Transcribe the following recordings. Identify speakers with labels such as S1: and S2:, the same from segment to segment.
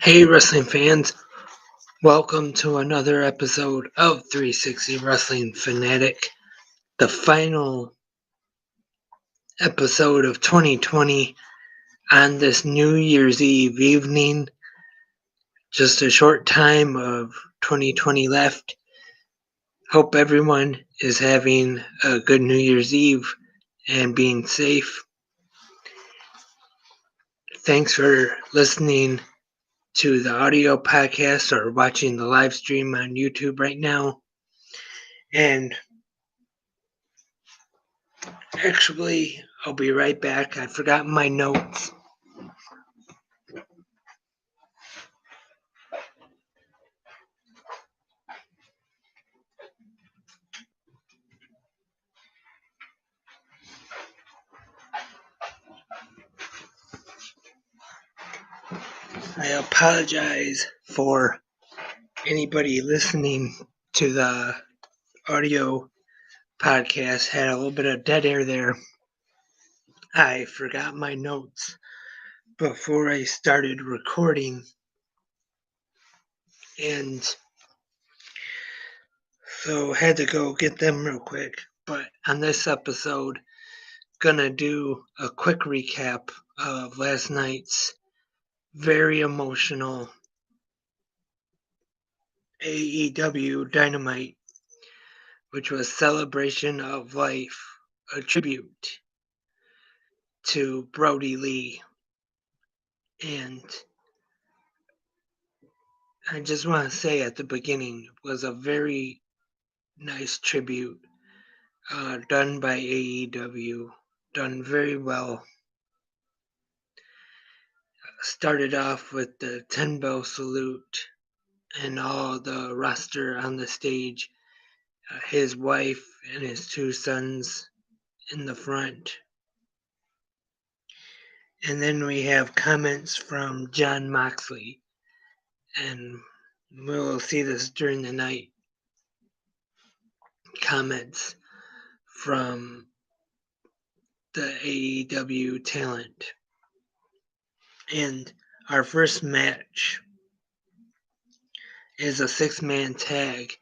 S1: Hey, wrestling fans. Welcome to another episode of 360 Wrestling Fanatic, the final episode of 2020 on this New Year's Eve evening. Just a short time of 2020 left. Hope everyone is having a good New Year's Eve and being safe. Thanks for listening to the audio podcast or watching the live stream on YouTube right now. And actually, I'll be right back. I forgot my notes. I apologize for anybody listening to the audio podcast. Had a little bit of dead air there. I forgot my notes before I started recording. And so had to go get them real quick. But on this episode, gonna do a quick recap of last night's very emotional AEW Dynamite, which was Celebration of Life, a tribute to Brodie Lee. And I just want to say at the beginning, it was a very nice tribute done by AEW, done very well. Started off with the 10-bell salute and all the roster on the stage, his wife and his two sons in the front. And then we have comments from Jon Moxley, and we'll see this during the night. Comments from the AEW talent. And our first match is a 6-man tag.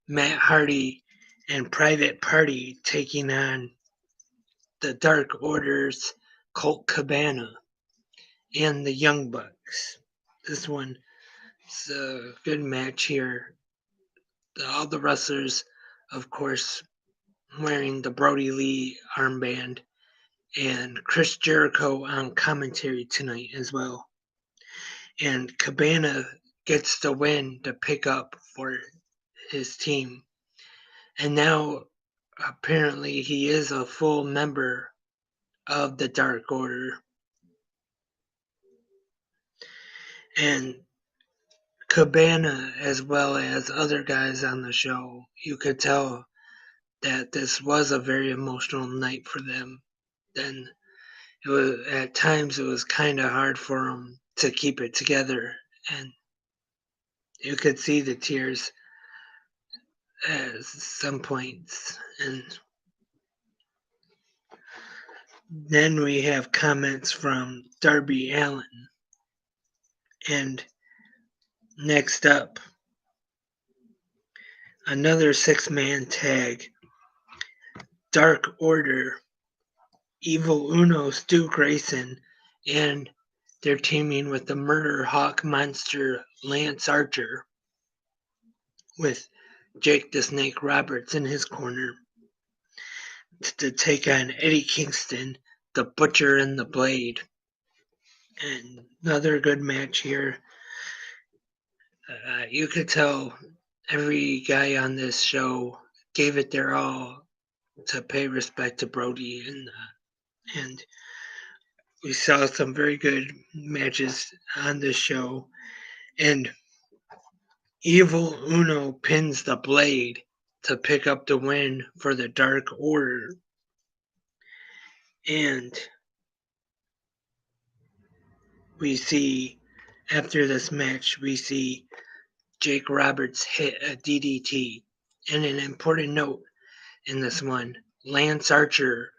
S1: Matt Hardy and Private Party taking on the Dark Order's Colt Cabana and the Young Bucks. This one is a good match here. All the wrestlers, of course, wearing the Brodie Lee armband, and Chris Jericho on commentary tonight as well. And Cabana gets the win to pick up for his team. And now, apparently, he is a full member of the Dark Order. And Cabana, as well as other guys on the show, you could tell that this was a very emotional night for them. Then at times it was kind of hard for them to keep it together, and you could see the tears at some points. And then we have comments from Darby Allin. And next up, another 6-man tag. Dark Order, Evil Uno, Stu Grayson, and they're teaming with the Murder Hawk monster Lance Archer, with Jake the Snake Roberts in his corner, to take on Eddie Kingston, the Butcher and the Blade. And another good match here. You could tell every guy on this show gave it their all to pay respect to Brodie, and we saw some very good matches on this show. And Evil Uno pins the Blade to pick up the win for the Dark Order. And we see, after this match, we see Jake Roberts hit a DDT. And an important note in this one, Lance Archer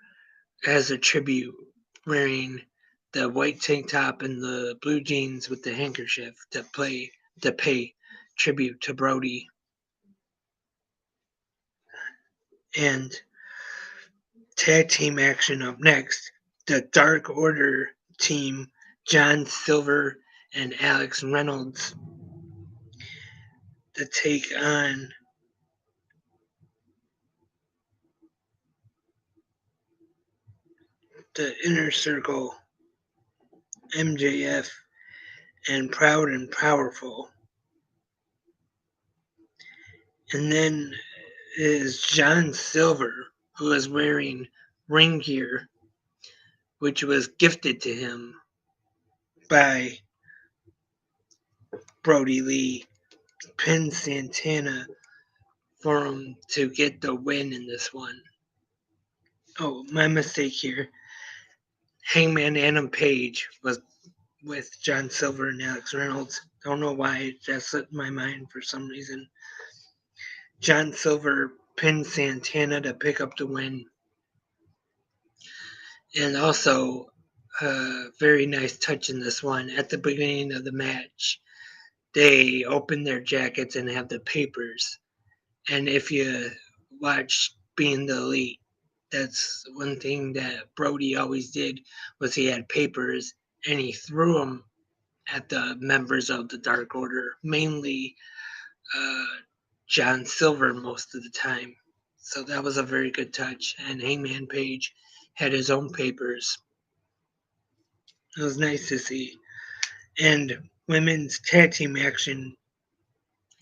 S1: has a tribute wearing the white tank top and the blue jeans with the handkerchief to pay tribute to Brodie. And tag team action up next. The Dark Order team, John Silver and Alex Reynolds, to take on the Inner Circle, MJF, and Proud and Powerful. And then is John Silver, who is wearing ring gear, which was gifted to him by Brodie Lee, pinned Santana for him to get the win in this one. Oh, my mistake here. Hangman Adam Page was with John Silver and Alex Reynolds. Don't know why that slipped my mind for some reason. John Silver pinned Santana to pick up the win. And also, a very nice touch in this one. At the beginning of the match, they open their jackets and have the papers. And if you watch Being the Elite, that's one thing that Brodie always did, was he had papers and he threw them at the members of the Dark Order, mainly John Silver most of the time. So that was a very good touch. And Hangman Page had his own papers. It was nice to see. And women's tag team action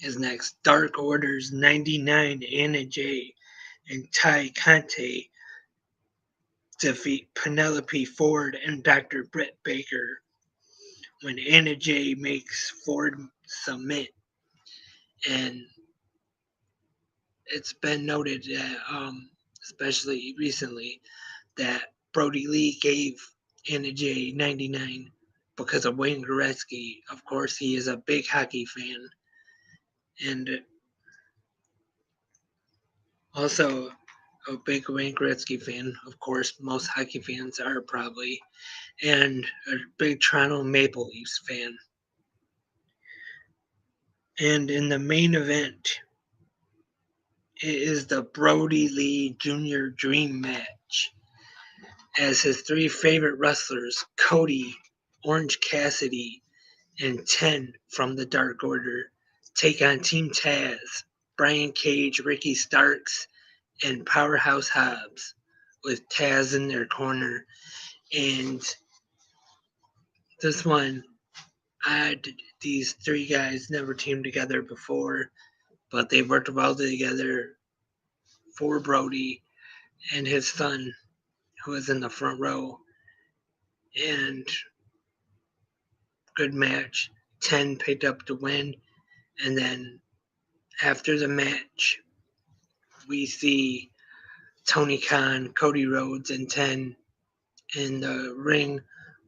S1: is next. Dark Order's 99 Anna Jay and Ty Conte defeat Penelope Ford and Dr. Britt Baker when Anna Jay makes Ford submit. And it's been noted that, especially recently, that Brodie Lee gave Anna Jay 99 because of Wayne Gretzky. Of course, he is a big hockey fan. And also a big Wayne Gretzky fan. Of course, most hockey fans are probably. And a big Toronto Maple Leafs fan. And in the main event, it is the Brodie Lee Jr. Dream Match, as his three favorite wrestlers, Cody, Orange Cassidy, and 10 from the Dark Order, take on Team Taz, Brian Cage, Ricky Starks, and Powerhouse Hobbs, with Taz in their corner. And this one, these three guys never teamed together before, but they worked well together for Brodie and his son, who was in the front row. And good match. 10 picked up the win. And then after the match, we see Tony Khan, Cody Rhodes, and 10 in the ring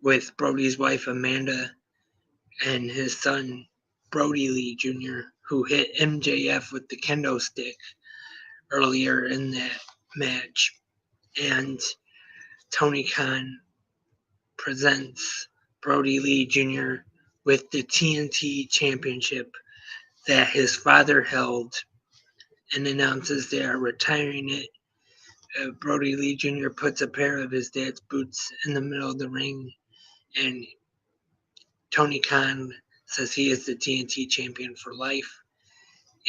S1: with Brodie's wife Amanda and his son Brodie Lee Jr., who hit MJF with the kendo stick earlier in that match. And Tony Khan presents Brodie Lee Jr. with the TNT Championship that his father held, and announces they are retiring it. Brodie Lee Jr. puts a pair of his dad's boots in the middle of the ring, and Tony Khan says he is the TNT champion for life.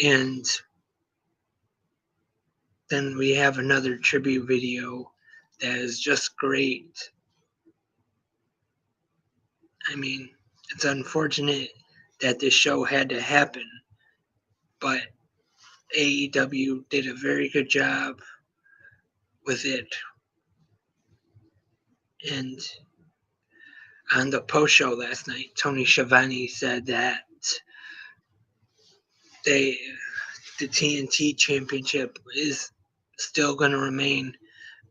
S1: And then we have another tribute video that is just great. I mean, it's unfortunate that this show had to happen, but AEW did a very good job with it. And on the post show last night, Tony Schiavone said that the TNT Championship is still going to remain,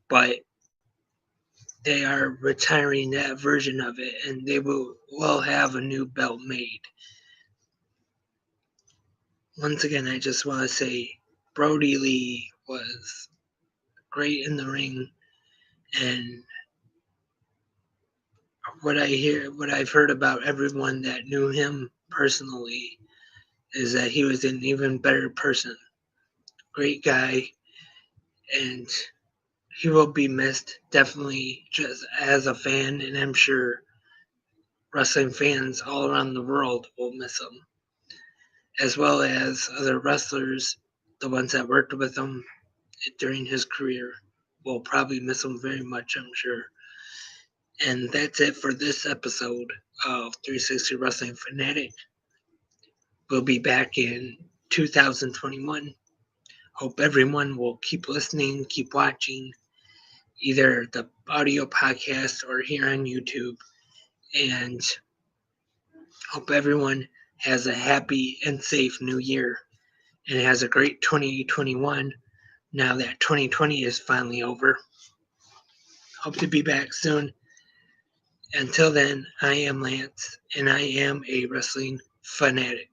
S1: but they are retiring that version of it, and they will have a new belt made. Once again, I just want to say Brodie Lee was great in the ring and a what I've heard about everyone that knew him personally is that he was an even better person. Great guy, and he will be missed definitely just as a fan, and I'm sure wrestling fans all around the world will miss him, as well as other wrestlers, the ones that worked with him during his career will probably miss him very much, I'm sure. And that's it for this episode of 360 Wrestling Fanatic. We'll be back in 2021. Hope everyone will keep listening, keep watching, either the audio podcast or here on YouTube. And hope everyone has a happy and safe new year and has a great 2021 now that 2020 is finally over. Hope to be back soon. Until then, I am Lance, and I am a wrestling fanatic.